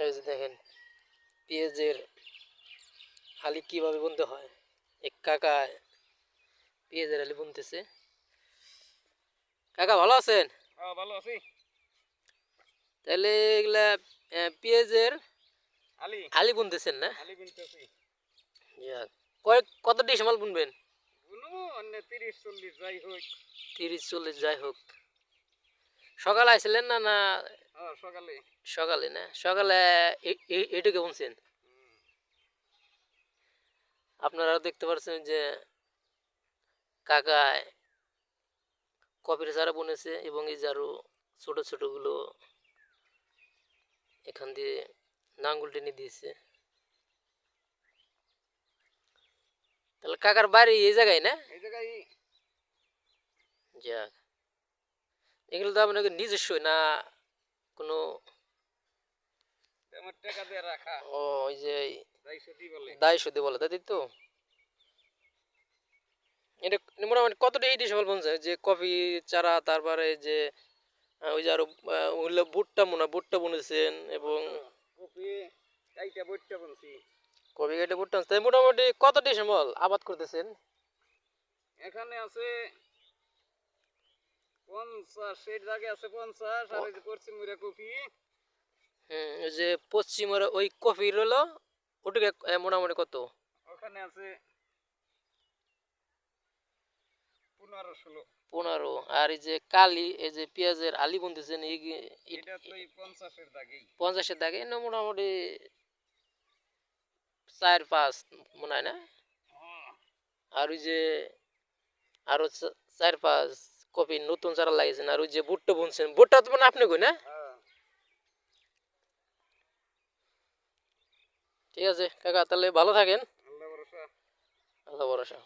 এই যে দেখেন পেঁয়াজের আলি কিভাবে বুনতে হয়। এক কাকা পেঁয়াজের আলি বুনতেছে। কাকা ভালো আছেন? হ্যাঁ, ভালো আছি। তাহলে এগুলা পেঁয়াজের আলি আলি বুনতেছেন না? আলি বুনতেছি। যাক, কয় কত ডিসমাল বুনবেন? বুনু অন্য 30-40 যাই হোক। 30-40 যাই হোক। সকালে আইছিলেন না না? হ্যাঁ, সকালে। সকালে না, সকালে এইটুকু বুনছেন। আপনারা দেখতে পাচ্ছেন যে কাকা কপির চারা বুনেছে এবং এই যে আরো ছোট ছোট গুলো এখান দিয়ে নাঙ্গল টেনে দিয়েছে। তাহলে কাকার বাড়ি এই জায়গায় না? এই জায়গায় যাক, এগুলো তো আপনাকে নিজস্ব না কোনো? আমার টাকা দিয়ে রাখা। ও, ওই যে দায় সত্যি বলে। দায় সত্যি বলে তাই তো। এটা মোটামুটি কতটা এই ডিসমাল বুনছে যে কফি চারা, তারপরে যে ওই যে আরো ওগুলো ভুট্টা বুনেছেন এবং কপি কাইটা বইটা বুনছি। কফি কেটে ভুট্টা, তাই মোটামুটি কত ডিসমাল আবাদ করতেছেন? এখানে আছে 50, এর জায়গায় আছে 50, আর এই যে পশ্চিম মুড়া কপি। ওই যে পশ্চিমের ওই কফির হলো ওটুকে মোটামুটি কত? ওখানে আছে 15-16। 15। আর এই যে কালি, এই যে পেঁয়াজের আলি বুনতেছেন এটা তো এই 50-এর দাগেই। 50-এর দাগে না মোটামুটি 4-5 মনে হয় না? হ্যাঁ। আর ওই যে আরো 4-5 কপি নতুন চারা লাগিয়েছেন। আর ওই যে ভুট্টা বুনছেন, ভুট্টা তো মানে আপনি কই না? হ্যাঁ। ঠিক আছে কাকা, তাহলে ভালো থাকেন। আল্লাহ ভরসা। আল্লাহ ভরসা।